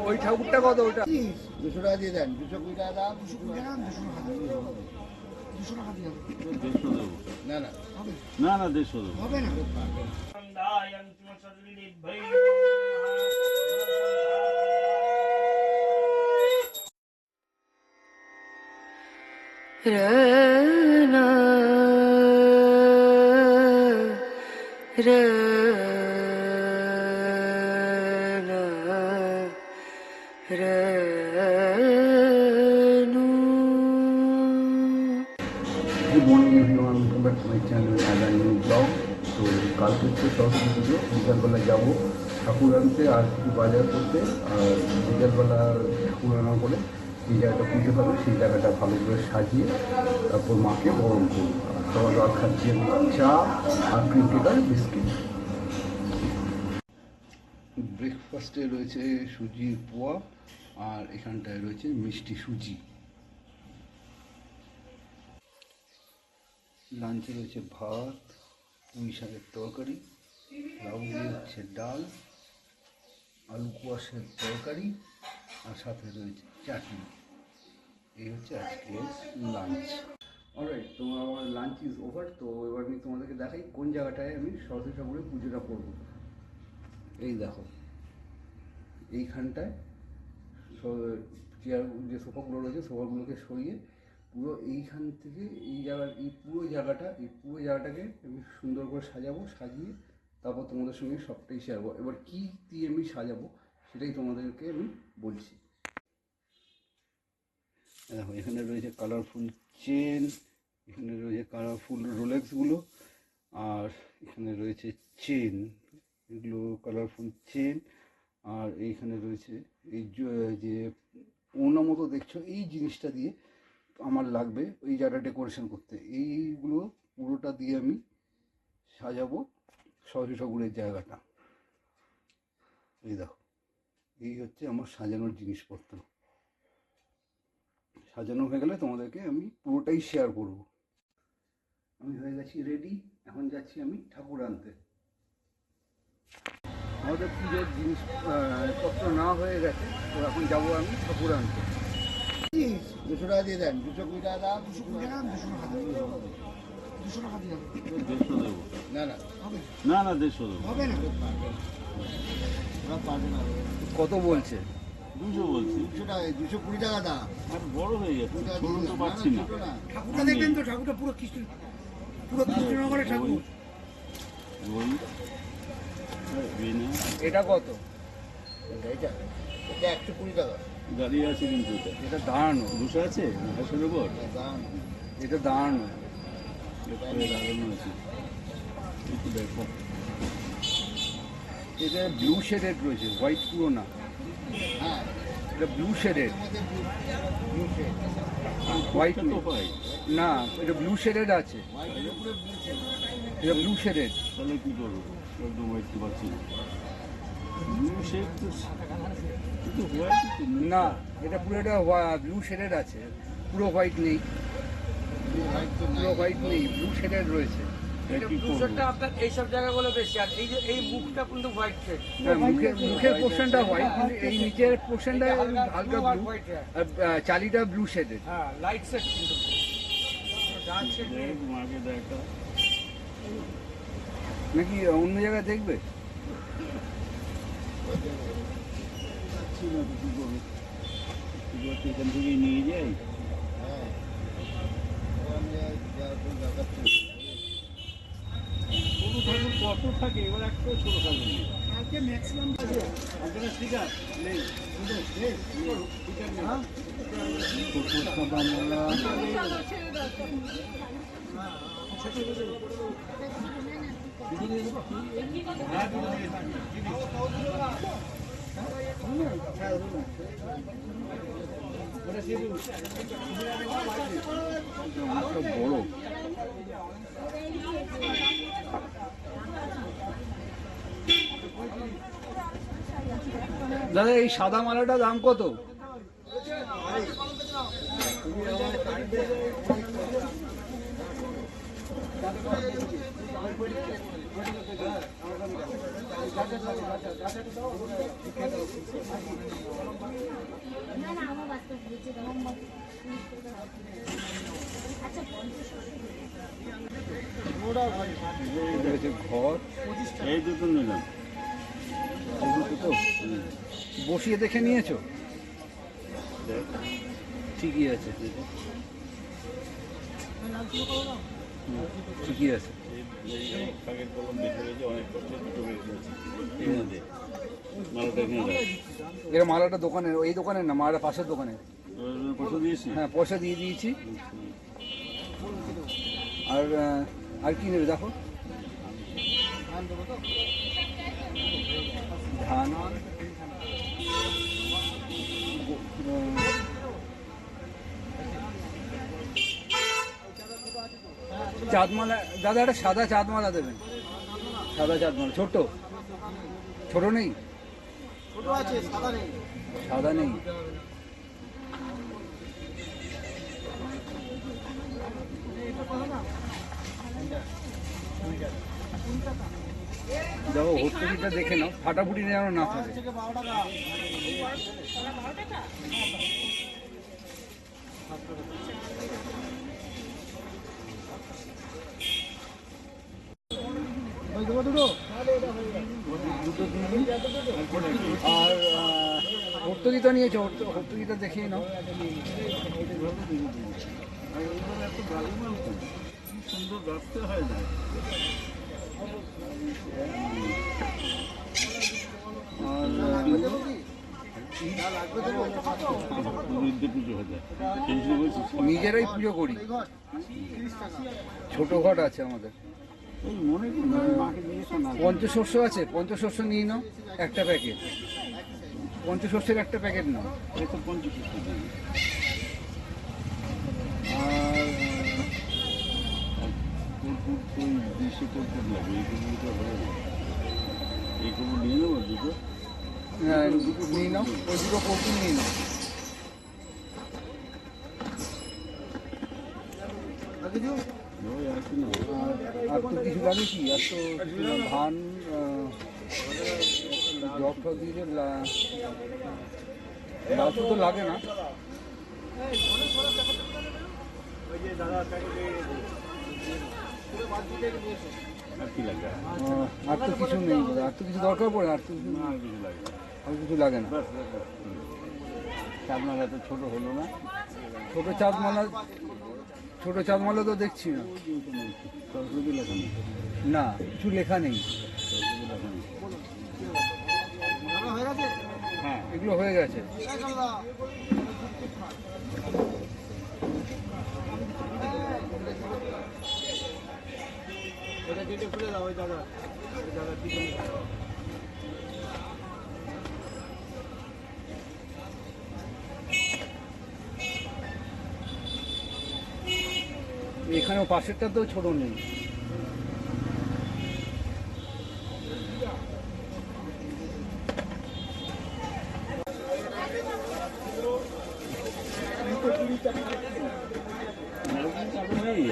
ওই ঠাকুরটা কত? ওটা 200 টাকা দিয়ে দেন। 220 টাকা দাম। 220 টাকা 200 টাকা দিয়ে 150 দেবো। না না হবে না না 150 দেবো। হবে না। Rana good morning everyone, welcome back to my channel and new blog. তো কালকে হচ্ছে সরস্বতী পুজো, বিকালবেলায় যাবো ঠাকুর আনতে আর কিছু বাজার করতে। আর বিকালবেলা ঠাকুর আনার পরে যে জায়গাটা পুজো হবে সেই জায়গাটা ভালো করে সাজিয়ে তারপর মাকে বরণ করবো। আর সবার রাত খাচ্ছি আমি চা আর ক্রিকেট আর বিস্কিট। ব্রেকফাস্টে রয়েছে সুজির পোয়া আর এখানটায় রয়েছে মিষ্টি সুজি। লাঞ্চে রয়েছে ভাত, পুঁই শাকের তরকারি, লাউ দিয়ে হচ্ছে ডাল, আলু কুয়াশের তরকারি আর সাথে রয়েছে চাটনি। এই হচ্ছে আজকের লাঞ্চ। অলরাইট, তো আমার লাঞ্চ ইজ ওভার। তো এবার আমি তোমাদেরকে দেখাই কোন জায়গাটায় আমি সরস্বতী ঠাকুরের পুজোটা করবো। এই দেখো, এইখানটায় চেয়ার যে সোফাগুলো রয়েছে সোফাগুলোকে সরিয়ে পুরো এইখান থেকে এই পুরো জায়গাটাকে আমি সুন্দর করে সাজাবো। সাজিয়ে তারপর তোমাদের সঙ্গে সবটাই শেয়ার করবো। এবার কী দিয়ে আমি সাজাবো সেটাই তোমাদেরকে আমি বলছি। দেখো, এখানে রয়েছে কালারফুল চেন, এখানে রয়েছে কালারফুল রোলেক্সগুলো, আর এখানে রয়েছে চেন, এগুলো কালারফুল চেন। আর এইখানে রয়েছে এই যে ওনা মতো দেখছো, এই জিনিসটা দিয়ে আমার লাগবে ওই জায়গাটা ডেকোরেশন করতে। এইগুলো পুরোটা দিয়ে আমি সাজাবো সরস্বতী ঠাকুরের জায়গাটা। এই দেখো, এই হচ্ছে আমার সাজানোর জিনিসপত্র। সাজানো হয়ে গেলে তোমাদেরকে আমি পুরোটাই শেয়ার করব। আমি হয়ে গেছি রেডি, এখন যাচ্ছি আমি ঠাকুর আনতে। আমাদের পুজোর জিনিসপত্র না হয়ে গেছে, তো এখন যাবো আমি ঠাকুর আনতে। 200 টাকা দিয়ে দেন। 220 টাকা দাম। 220 টাকা 200 টাকা দিয়ে 150 দেবো। না না হবে না না 150 দেবো। হবে না। কত বলছে? 200 বলছি। 200 টাকা, 220 টাকা দাম। আর বড় হয়ে গেছে, ছোট তো পাচ্ছি না। ঠাকুরটা দেখবেন তো, ঠাকুরটা পুরো কৃষ্ণনগরের ঠাকুর। ওই এটা কত? এটা 120 টাকা গাড়ি আছে কিন্তু এটা দাঁড়ানো, বসে আছে ঘাসের উপর দাম। এটা দাঁড়ানো। দাঁড়ানো আছে। একটু দেখো, এটা ব্লু শেডেড রয়েছে, হোয়াইট পুরো না। হ্যাঁ, এটা blue shaded, blue shade. White তো হয়। না, এটা ব্লু শেডেড আছে। হোয়াইটের উপরে ব্লু শেড। এটা ব্লু শেডেড। তাহলে কি করবো? একদম হোয়াইট তো পাচ্ছি না। ব্লু শেড তো কিন্তু হোয়াইট না, এটা পুরো এটা ব্লু শেডেড আছে, পুরো হোয়াইট নেই। হোয়াইট তো পুরো হোয়াইট নেই, ব্লু শেডেড রয়েছে। কি করবো? আপনার এইসব জায়গাগুলো বেশি, আর এই যে এই মুখটা কিন্তু হোয়াইট শেড। হ্যাঁ, মুখের পোর্শনটা হোয়াইট, কিন্তু এই নিচের পোর্শনটা হালকা ব্লু, আর চালিটা ব্লু শেডেড। হ্যাঁ, লাইট শেড কিন্তু ডার্ক শেড নেই। দেখ মাকে দেখা। নাকি অন্য জায়গায় দেখবে? পাচ্ছি না তো, কি করবো? এখান থেকেই নিয়ে যাই। হ্যাঁ, ছোট ঠাকুর কত থাকে? এবার একটা ছোট ঠাকুর নেই। কালকে ম্যাক্সিমাম আপনার স্টিকার নেই। ছোট সাদা মালা। বড় দাদা, এই সাদা মালাটা দাম কত? এটা হচ্ছে ঘর। এই দুটো নিলাম। এগুলো তো বসিয়ে দেখে নিয়েছো? ঠিকই আছে, ঠিকই আছে। এই কাগের কলম দেখে রয়েছে, অনেক কষ্ট দুটো বের করেছি। এখানে দে, মালাটা এখানে রাখ। এর মালাটা দোকানের, এই দোকানের না, মালাটা পাশের দোকানের। পয়সা দিয়েছি? হ্যাঁ, পয়সা দিয়ে দিয়েছি। আর আর কি নেবে দেখো? ধান, চাঁদমালা দাদা, একটা সাদা চাঁদমালা দেবেন। সাদা চাঁদমালা, ছোট ছোট নেই? সাদা নেই। দেখো হট্টকিটা দেখে নাও, ফাটাফুটি যেন না থাকে। আর হট্টকিটা নিয়েছো? হট্টকিটা দেখিয়ে নাও। এত ভালো মাল তো, কি সুন্দর রাখতে হয় না। আর পুজো হয়ে যায়, সেই জন্য বলছি নিজেরাই পুজো করি। ছোট ঘট আছে আমাদের। এই মনে করি মাকে নিয়ে শোনা। পঞ্চশস্য আছে, পঞ্চশস্য নিয়ে নাও একটা প্যাকেট। পঞ্চশস্যের একটা প্যাকেট নাও। এই তো 50 টাকা। আর ওই 200 টাকা লাগবে, এইগুলো তো হবে না। এইগুলো নিয়ে নেবো দুটো। নিয়ে নাও, ওই দুটো কর্পূর নিয়ে নাও। ওই আছে না। আর তো কিছু লাগে কি? আর তো ধান, জব টব দিয়ে লাউ তো লাগে না। আর কি লাগে? আর তো কিছু নেই, আর তো কিছু দরকার পড়ে না, আর তো কিছু, না, আর কিছু লাগে না। আর কিছু লাগে না। ব্যাস, ব্যাস, ব্যাস। আপনার এত ছোট হলো না? ছোট চাঁদমালা, ছোট চাঁদমালা তো দেখছি না। সরস্বতী লেখা নেই। না, কিছু লেখা নেই। সরস্বতী লেখা নেই। হ্যাঁ, এগুলো হয়ে গেছে। এখানেও পাশেরটা তো ছোট নেই। এরকম চাদর নেই।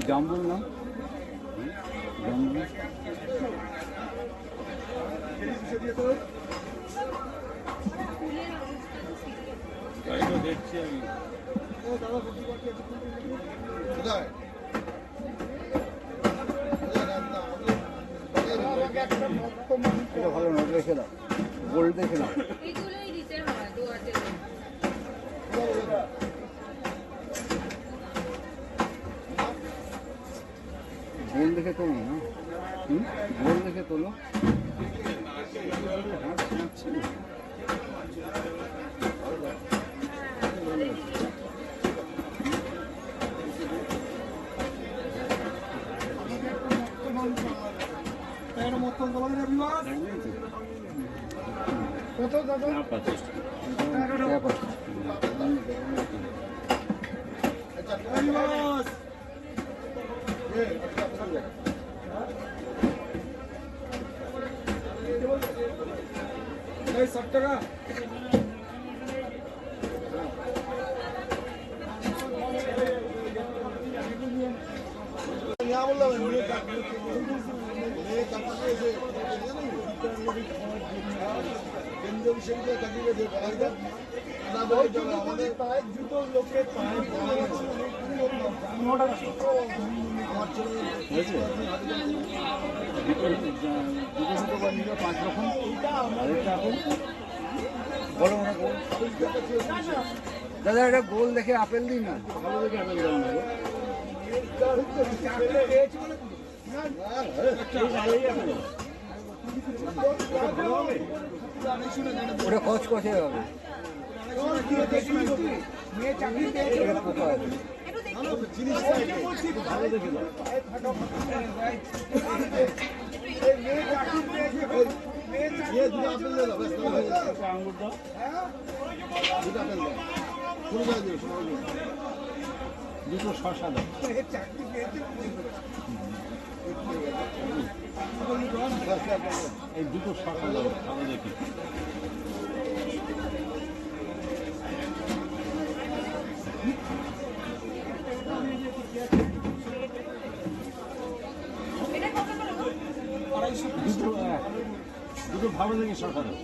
জাম্বুল না, জাম্বুল। তাই তো দেখছি আমি। এটা ভালো নোট রেখে দাও, গোল্ড রেখে দাও। এগুলোই দিতে হয় 2000 গোল দেখে তোলো না, গোল দেখে তোলো। কত দাদা? চাপ আছে। ট্যাপ আছে। হয়েছে দুটো দুটো বা নিলে 5 রকম আরেকটা এখন বলো না গোল দাদা এটা গোল দেখে আপেল দিন না। ভালো দেখে আপেল দাও না গো। ওটা কচকচে হবে, এটা পোকা হবে। ভালো দেখে দাও একটা আঙুর দাও দুটো শশা দাও এই দুটো শশা দাও ভালো দেখে দুটো ভালো দেখে শশা দাও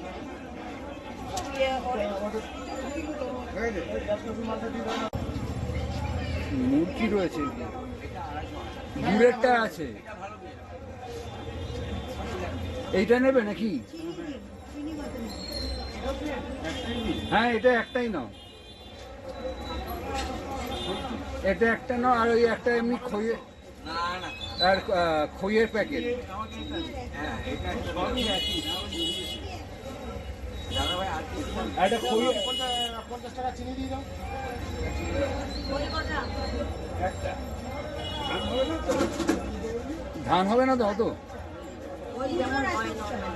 মুরগি রয়েছে, দূরেরটা আছে, এইটা নেবে নাকি? হ্যাঁ এটা একটাই নাও, এটা একটা নাও, আর ওই একটা এমনি খইয়ে আর খইয়ের প্যাকেট। একটা খইয়ে 50 টাকা চিনি দিয়ে দাও। ধান হবে না তো অত?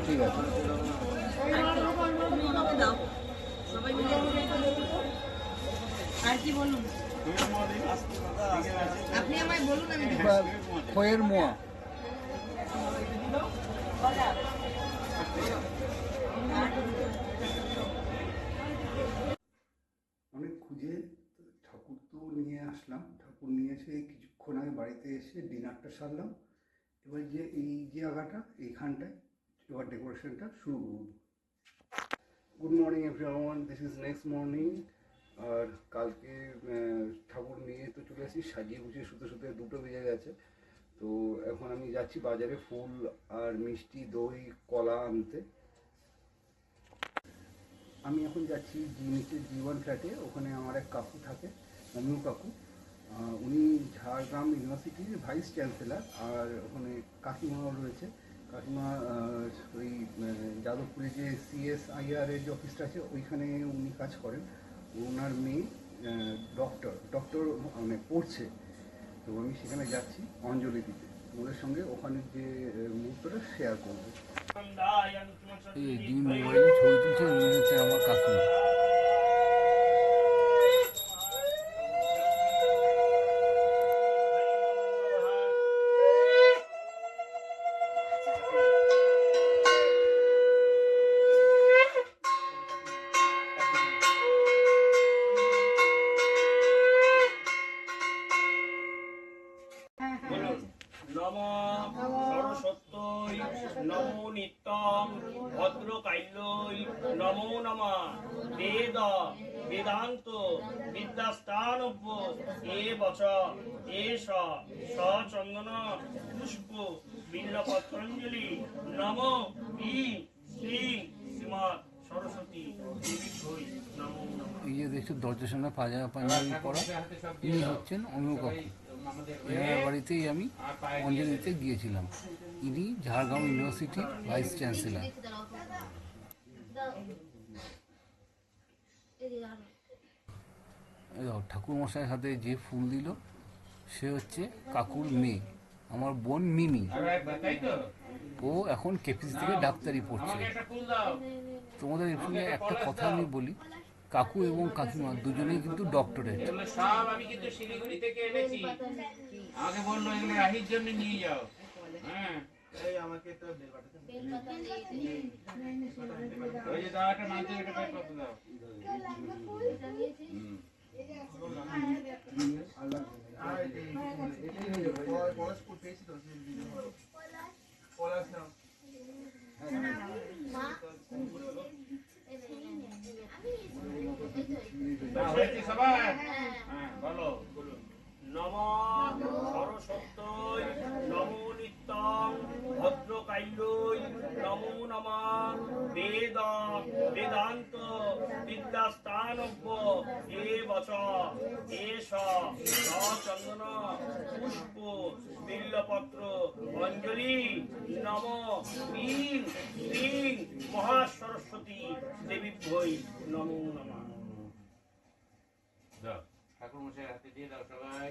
ঠিক আছে। আর কি বলুন আপনি আমায় বলুন আমি খয়ের মোয়া। অনেক খুঁজে ঠাকুর তো নিয়ে আসলাম, ঠাকুর নিয়ে এসে কিছুক্ষণ আগে বাড়িতে এসে ডিনারটা সারলাম। এবার যে এই জায়গাটা এইখানটায় এবার ডেকোরেশনটা শুরু করব। Good morning everyone, this is next morning. আর কালকে ঠাকুর নিয়ে তো চলে এসেছি, সাজিয়ে গুছিয়ে শুতে শুতে 2টো বেজে গেছে। তো এখন আমি যাচ্ছি বাজারে ফুল আর মিষ্টি, দই, কলা আনতে। আমি এখন যাচ্ছি নিচের G1 ফ্ল্যাটে, ওখানে আমার এক কাকু থাকে, অমিয় কাকু। উনি ঝাড়গ্রাম ইউনিভার্সিটির ভাইস চ্যান্সেলার, আর ওখানে কাকিমাও রয়েছে। কাকিমা ওই যাদবপুরে যে CSIR এর যে অফিসটা আছে ওইখানে উনি কাজ করেন। ওনার মেয়ে ডক্টর মানে পড়ছে, তো আমি সেখানে যাচ্ছি অঞ্জলি দিতে। ওদের সঙ্গে ওখানে যে মুহূর্তটা শেয়ার করবো। এই যিনি মোবাইলে ছবি তুলছে উনি হচ্ছে আমার কাকু। নমো সরস্বত্যৈ নমো নিত্যং ভদ্রকাল্যৈ নমো নমঃ বেদ বেদান্ত বিদ্যাস্থানভ্য এ বচ এষ সচন্দন পুষ্প বিল্লপত্রাঞ্জলি নমো ই শ্রী শ্রীমৎ সরস্বতী দেবী নমো নমঃ। এই যে দেখছো দরজার সামনে পাঞ্জাবি পরা, ইনি হচ্ছেন অমিয় কাকু। এনার বাড়িতেই আমি অঞ্জলি দিতে গিয়েছিলাম। ইনি ঝাড়গ্রাম ইউনিভার্সিটির ভাইস চ্যান্সেলার। ঠাকুর মশাইয়ের হাতে যে ফুল দিল সে হচ্ছে কাকুর মেয়ে, আমার বোন মিমি। ও এখন কেপিসি থেকে ডাক্তারি পড়ছে। তোমাদের এখানে একটা কথা আমি বলি, কাকু এবং কাকিমা দুজনেই কিন্তু ডক্টরেট। সব আমি কিন্তু শিলিগুড়ি থেকে এনেছি। আমাকে বললো এগুলো রাহির জন্য নিয়ে যাও। হ্যাঁ ওই যে দাও একটা মানতে একটা প্যাক করতে দাও। হুম। না, হয়েছে সবাই? হ্যাঁ বলো। নম সরস্বত্যৈ নমো নিত্যং ভদ্রকাল্যৈ নমো নমঃ বেদ বেদান্ত বিদ্যাস্থানজ্ঞ এ বচ এষ চন্দন পুষ্প বিল্লপত্র অঞ্জলি নম ক্লীং শ্রীং মহাসরস্বতী দেবীভ্যৈ নমো নমঃ। দাও ঠাকুর মশাই হাতে দিয়ে দাও সবাই।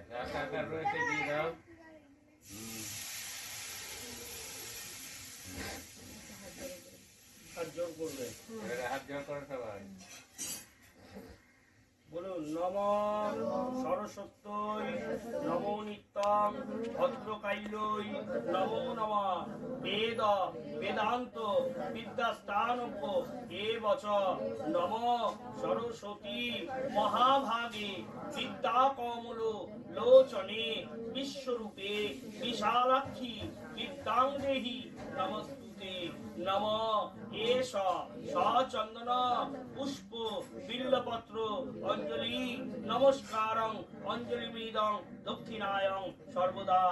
ব্যাস, আর রয়েছে দিয়ে দাও। হাত জোর করবে, এবারে হাত জোড় করো সবাই। বলুন নম সরস্বত্যৈ নমো নিত্যং ভদ্রকাল্যৈ নমো নমঃ বেদ বেদান্ত বিদ্যাস্থানজ্ঞ এ বচ নম সরস্বতী মহাভাগে বিদ্যা কমল লোচনে বিশ্বরূপে বিশালাক্ষী বিদ্যাং দেহি নমস্তুতে নম এষ সচন্দন পুষ্প বিল্লপত্র অঞ্জলি নমস্কারং অঞ্জলিমৃদং দক্ষিণায়ং সর্বদা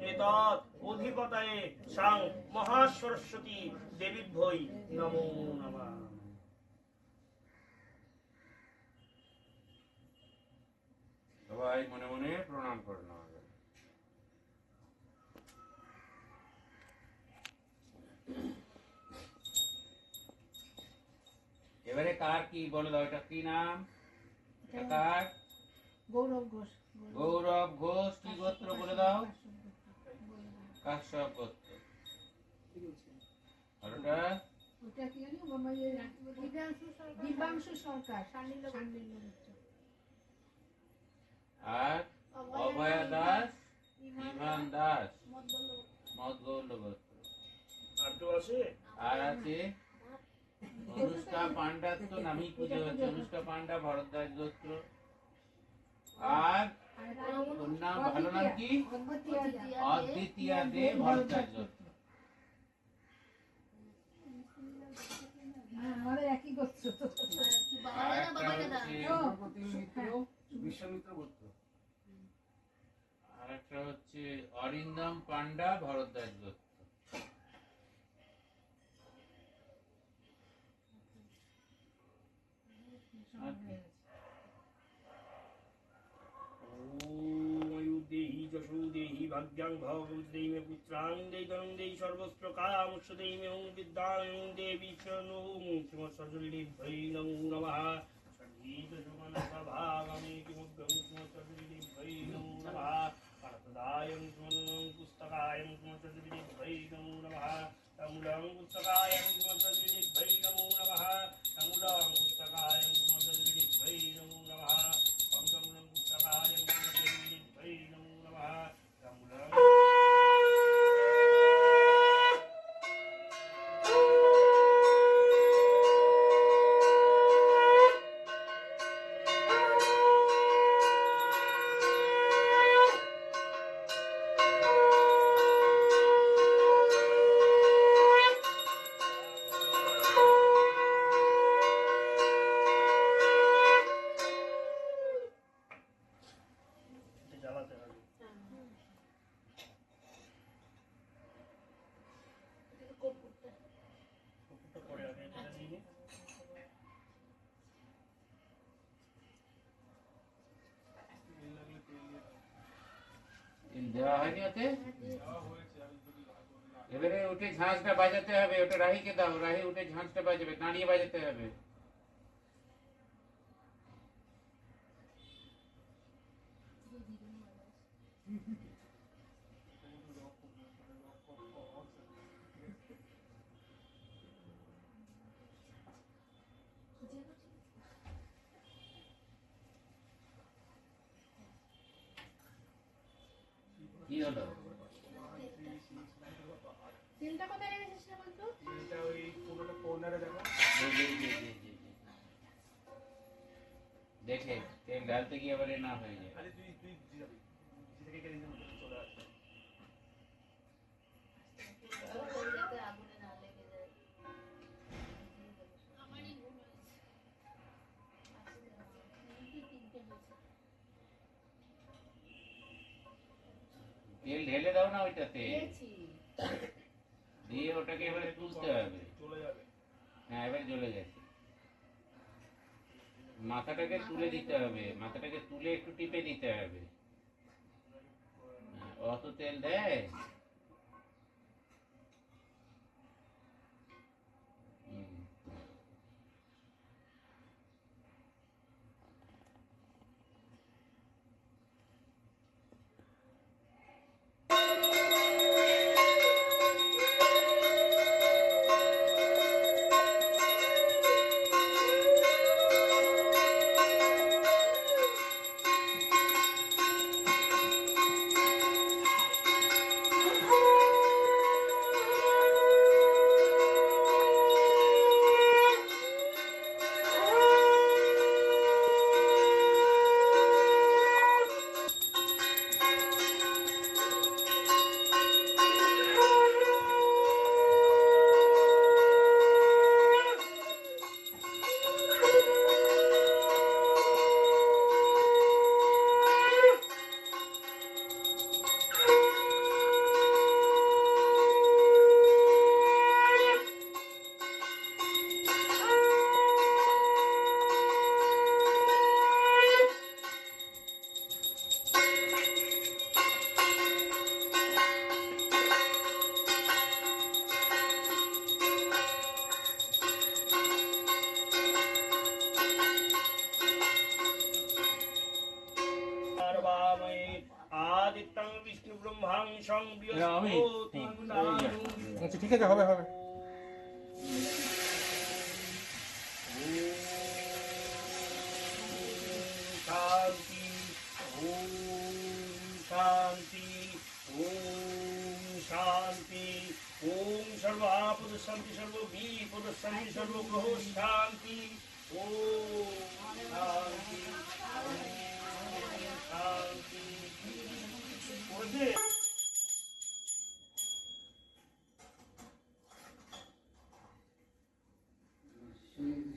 এতৎ অধিপতয়ে সাং মহাসরস্বতী দেবীভ্যৈ নমো নমঃ। সবাই মনে মনে প্রণাম করে নাও। এবারে কার কি বলে দাও, এটা কি নাম? এটা কার? গৌরব ঘোষ। গৌরব ঘোষ। কি গোত্র বলে দাও? কাশ্যপ গোত্র। আর ওটা? ওটা কি জানি বাবা, দিব্যাংশু সরকার শান্ডিল্য গোত্র। আর অভয়া দাস, ইমান দাস, মদগৌল গোত্র। আর তো আছে আর আছে অনুষ্কা পান্ডা, তো নামই পুজো হচ্ছে। অনুষ্কা পান্ডা ভরদ্বাজ গোত্র। আর ওর নাম ভালো নাম কি? অদ্বিতীয়া দে ভরদ্বাজ গোত্র। আমাদের একই গোত্র। আর একটা হচ্ছে বিশ্বামিত্র গোত্র। আর একটা হচ্ছে অরিন্দম পান্ডা ভরদ্বাজ গোত্র। দেহি যশো দেহি ভাগ্যাং ভগবদ্দেহি মে পুত্রাং দেহি ধনং দেহি সর্বস্ত্র কামুষ্য দেহি মে ওং বিদ্যাং দেবী শরণং কিমসর্জলি ভৈ নমো নমঃ সঙ্গীত সুমনসভাগমে কিমগ্গং কিমসর্জলি ভৈ নমো নমঃ পাঠদায়ং সুমনং পুস্তকায়ং কিমসর্জলি ভৈ নমো নমঃ তমুলং পুস্তকায়ং কিমসর্জলি ভৈ নমো নমঃ তমুলং পুস্তকায়ং কিমসর্জলি ভৈ নমো নমঃ পঞ্চমুলং পুস্তকায়ং কিমসর্জলি ভৈ নমো নমঃ তমুলং জ্বালাতে হবে। কপুরটা পরে আগে এটা দিয়ে নে। তেল দেওয়া হয়নি ওতে? এবারে উঠে ঝাঁঝটা বাজাতে হবে। ওটা রাহিকে দাও, রাহি উঠে ঝাঁঝটা বাজাবে, দাঁড়িয়ে বাজাতে হবে। কি হলো? তেলটা কোথায় রেখেছিস না বলতো? এটা ওই পুরোটা কর্নারে দেখো। জি। দেখে তেল ঢালতে গিয়ে আবার এ না হয়ে যায়। আরে তুই যাবি সেটাকে কেটে দিন চলে আসবে। তেল ঢেলে দাও না ওইটাতে, দিয়েছি। দিয়ে ওটাকে এবারে তুলতে হবে। চলে যাবে। হ্যাঁ এবার জ্বলে গেছে। মাথাটাকে তুলে দিতে হবে, মাথাটাকে তুলে একটু টিপে দিতে হবে। হ্যাঁ, অত তেল দেয়। হুম। আদিত্যং বিষ্ণু ব্রহ্মাং সংবৃহস্পতি আচ্ছা ঠিক আছে, হবে। শান্তি শান্তি শান্তি সর্বাপদ শান্তি সর্ববিপদ শান্তি সর্বগ্রহ শান্তি শান্তি শান্তি।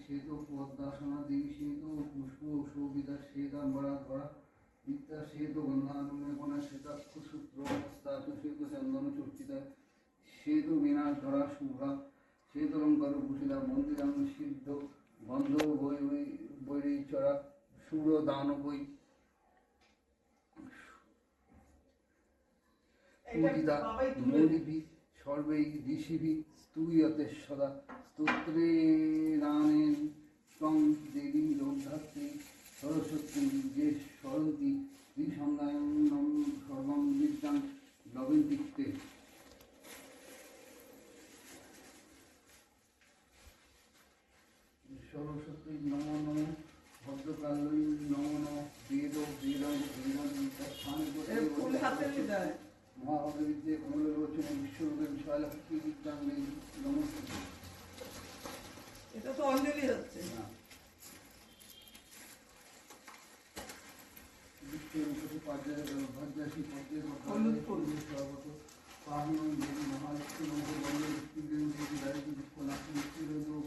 শ্বেত পদ্মাসনা দেবী শ্বেত পুষ্প শোভিতা শ্বেতাম্বরা ধরা বিদ্যা শ্বেত গন্ধানুমে কণা শ্বেতাক্ষ সূত্র হস্তাসু শ্বেত চন্দন চর্চিতা শ্বেত বিনাশ ধরা শুভা শ্বেত অলঙ্কার ভূষিতা মন্দিরাং সিদ্ধ গন্ধ বৈ চরা সুর দান বৈ পূজিতা মৌলিভি সর্বৈ ঋষিভি স্তূয়তে সদা স্তোত্রে নানেন ত্বং দেবী রোধাত্রী সরস্বতী যে স্মরন্তি ত্রিসন্ধ্যায়নম সর্বং বিদ্যাং লবেন্তিক্তে। সরস্বতী নমো নমো ভদ্রকালী নমো নমঃ বেদ বেদং স্থান মহাভারতে কমললোচনে বিশ্বরূপে বিশালাক্ষী বিদ্যাং নমস্তে। এটা তো অঞ্জলি হচ্ছে। বিশ্বরূপে ভদ্রাসী পদ্মের হলুদ ফুল। সর্বত পাহিনী দেবী মহালক্ষ্মী মঙ্গল বন্দে বিষ্ণুদেবী দেবী রাজী বিশ্বনাথী বিষ্ণুরোদ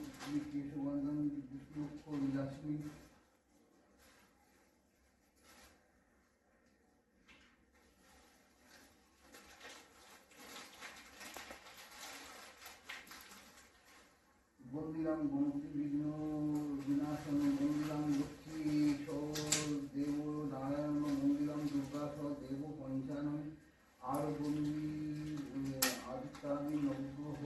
কেশবন্ধন বিষ্ণু বিলাসিনী। বন্দিরাম গণপতি বিঘ্ন বিনাশন মন্দিরাম লক্ষ্মী স দেব নারায়ণ মন্দিরাম দুর্গা স দেব পঞ্চানন আর বন্দি আদিত্যাদি নবগ্রহ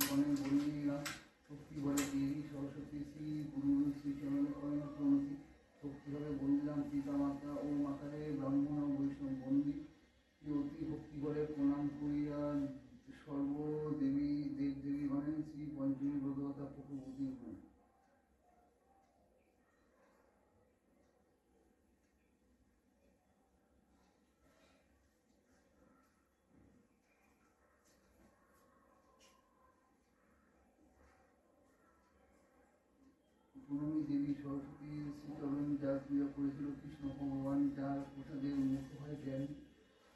গণে বন্দিরাম শক্তি বলে দেবী সরস্বতী শ্রী গুরু শ্রী চরণ প্রণমী দেবী সরস্বতী শ্রীচরণ যার পূজা করেছিল কৃষ্ণ ভগবান, যার প্রসাদে মুখ হয় জ্ঞান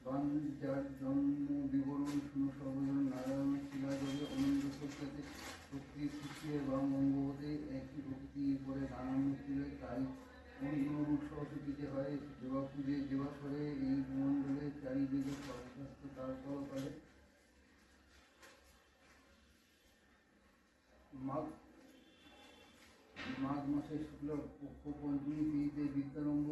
বান, যার জন্ম বিবরণ শুনো সর্বজন, নারায়ণ শিলাজলে অনন্ত সত্যাতে শক্তি সৃষ্টির বাম অঙ্গ হতে একই ভক্তি করে নানান ছিল, তাই অন্য সরস্বতীতে হয় দেবা পুজো দেবাসরে এই মণ্ডলে চারিদিকে সর্বস্বাস্থ্য তারপর করে মাঘ মাসের শুক্ল পক্ষ পঞ্চমী তিথিতে বিদ্যারম্ভ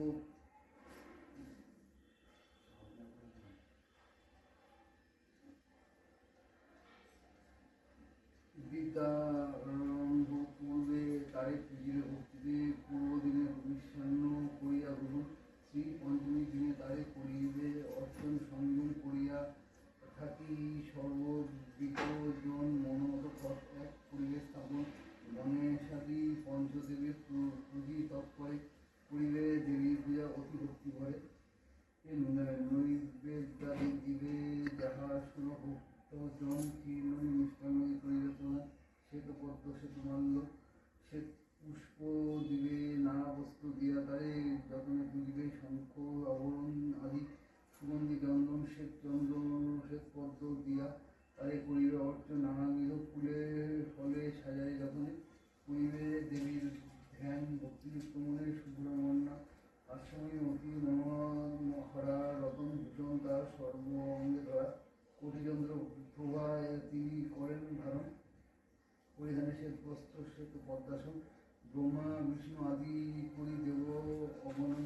বিদ্যারম্ভ পূর্বে তারে পুজিলে ভক্তিতে পূর্বদিনে হবিষ্যান্ন করিয়া গ্রহণ, শ্রী পঞ্চমী দিনে তারে করিবে অর্চন সংযম করিয়া থাকি সর্ববিকজন মনোমত এক করিবে স্থাপন, গণেশাদি পঞ্চদেবের পুঁজি তৎপরে করিবে দেবীর পূজা অতি ভক্তি ভরে, নৈবেদ্যাদি দিবে যাহা শুন ভক্তজন কীর্ণ মিষ্টান্ন করিবে তোমার শ্বেত পদ্ম শ্বেত মাল্য শ্বেত পুষ্প দিবে নানা বস্তু দিয়া তারে যতনে পুজিবে শঙ্খ আবরণ আদি সুগন্ধি চন্দন শ্বেত পদ্ম দিয়া তারে করিবে অর্চ নানাবিধ ফুলে ফলে সাজায় যতনে করিবে দেবীর ধ্যান ভক্তিযুক্ত মনে সুব্রহ্মণ্যা আশ্রমী অতি মনোহরা রতন ভূষণ তার সর্ব অঙ্গে ধরা কোটিচন্দ্র প্রভা তিনি করেন ধারণ, পরিধানে শ্বেত বস্ত্র শ্বেত পদ্মাসন, ব্রহ্মা বিষ্ণু আদি করি দেব অবনন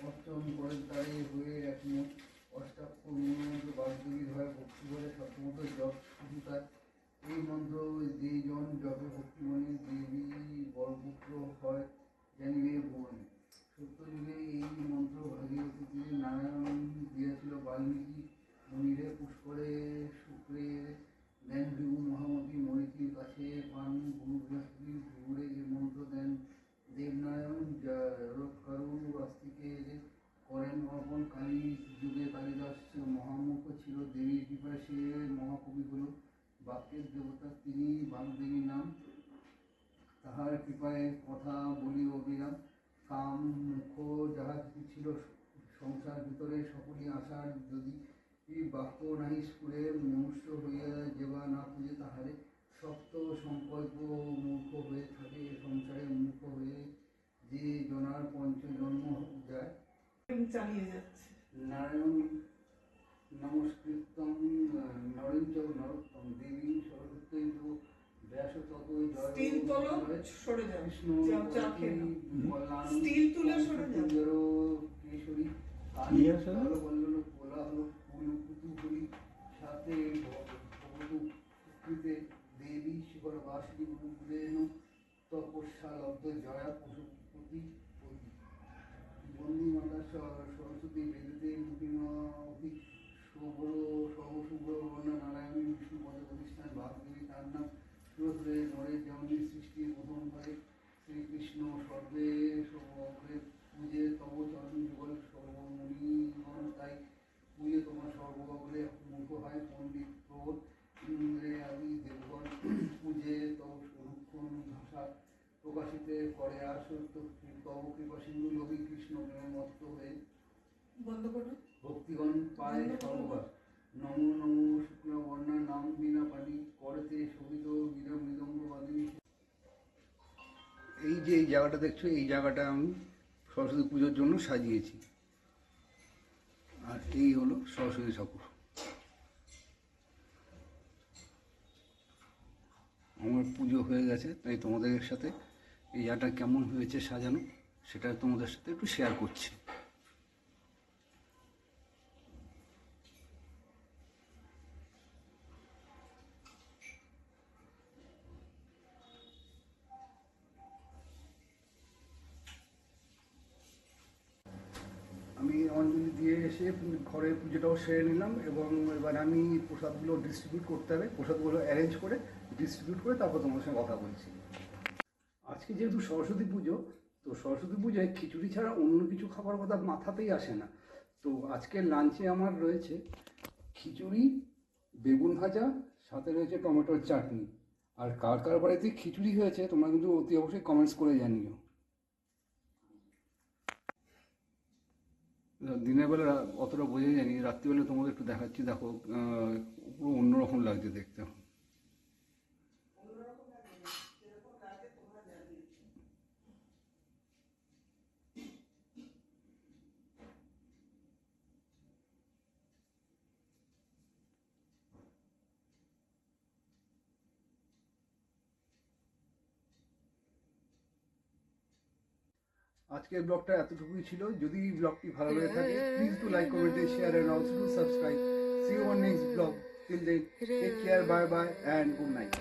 অর্চন করেন তারে হয়ে একমত, অষ্টাক্ষর মূলমন্ত্র বাগদেবীর হয় ভক্তি করে সপ্তমত জপ শুধু তার, এই মন্ত্র যেই জন জপে ভক্তিমণি দেবী বরপুত্র হয় জানিবে ভুবনে, সত্যযুগে এই মন্ত্র ভাগীরথী তীরে নারায়ণ দিয়েছিল বাল্মীকি মনিরে পুষ্করে শুক্রের দেন ভৃগু মহামতি মরিচির কাছে পান গুরু বৃহস্পতি ভৃগুরে এই মন্ত্র দেন দেবনারায়ণ কারুণ আস্তিকে করেন অর্পণ, কালী যুগে কালিদাস মহামুখ ছিল দেবীর কৃপায় সে মহাকবি হল, বাক্যের দেবতা তিনি বাগদেবী নাম, তাহার কৃপায় কথা বলি অবিরাম, কাম মুখ যাহা কিছু ছিল সংসার ভিতরে সকলই আশার, যদি বাক্য নাহি স্ফুরে মনুষ্য হইয়া যেবা না পুজে তাহারে, সপ্ত সংকল্প মূর্খ হয়ে থাকে সংসারে মূর্খ হয়ে যে জনার পঞ্চজন্ম যায়, চালিয়ে যাচ্ছে। নারায়ণ নমস্কৃতম নরেঞ্চ নরোত্তম দেবী সরস্বতী ব্যাস তত জয় স্টিল তোলো, সরে যাও, কৃষ্ণ যাও, চা খেয়ে নাও। কল্যাণ স্টিল তুলে সরে যাও। কেশরী বল্লন কোলাহল ফুল কুতুহলী সাথে ভবতু দেবী শিখর বাসিনী মুদ্রেণ তপস্যা লব্ধ জয়া পশুপতি বন্দী মাতা সরস্বতী বেদতে মুক্তিমতি সর্বশুভ্রবর্ণা নারায়ণী বিষ্ণু পদ প্রতিষ্ঠান বাগদেবী তার নাম সুরধরে নরের যেমনি সৃষ্টির প্রথম ঘরে শ্রীকৃষ্ণ সর্বে সর্বগ্রে পূজে তব চরণ যুগল সর্বমণিগণ, তাই পূজে তোমার সর্বগ্রে মুখ হয় পণ্ডিত প্রবোধ ইন্দ্রে আদি দেবগণ, পূজে তব স্বরূক্ষণ ভাষা প্রকাশিতে করে আসক্ত তব কৃপা সিন্ধু লোভী কৃষ্ণ প্রেমে মত্ত হয়ে বন্ধ করো। ভক্তিগণ পায় সর্ববার, নমো নমো শুক্লবর্ণা নাম বিনা পানি করতে শোভিত বীরা মৃদঙ্গবাদী। এই যে এই জায়গাটা দেখছো, এই জায়গাটা আমি সরস্বতী পুজোর জন্য সাজিয়েছি, আর এই হলো সরস্বতী ঠাকুর। আমার পুজো হয়ে গেছে, তাই তোমাদের সাথে এই জায়গাটা কেমন হয়েছে সাজানো সেটা তোমাদের সাথে একটু শেয়ার করছি। আমি অঞ্জলি দিয়ে এসে ঘরে পুজোটাও সেরে নিলাম, এবং এবার আমি প্রসাদগুলো ডিস্ট্রিবিউট করতে হবে, প্রসাদগুলো অ্যারেঞ্জ করে ডিস্ট্রিবিউট করে তারপর তোমার সঙ্গে কথা বলছি। আজকে যেহেতু সরস্বতী পুজো, তো সরস্বতী পুজোয় খিচুড়ি ছাড়া অন্য কিছু খাবার কথা মাথাতেই আসে না। তো আজকের লাঞ্চে আমার রয়েছে খিচুড়ি, বেগুন ভাজা, সাথে রয়েছে টমেটোর চাটনি, আর কার কার বাড়িতে খিচুড়ি হয়েছে তোমরা কিন্তু অতি অবশ্যই কমেন্টস করে জানিও। দিনের বেলা অতটা বোঝা যায়নি, রাত্রিবেলা তোমাদের একটু দেখাচ্ছি, দেখো পুরো অন্যরকম লাগছে দেখতে। আজকের ব্লগটা এতটুকুই ছিল। যদি ব্লগটি ভালো লেগে থাকে please to like, comment, share and also to subscribe. See you on next blog. Till then take care, bye bye and good night.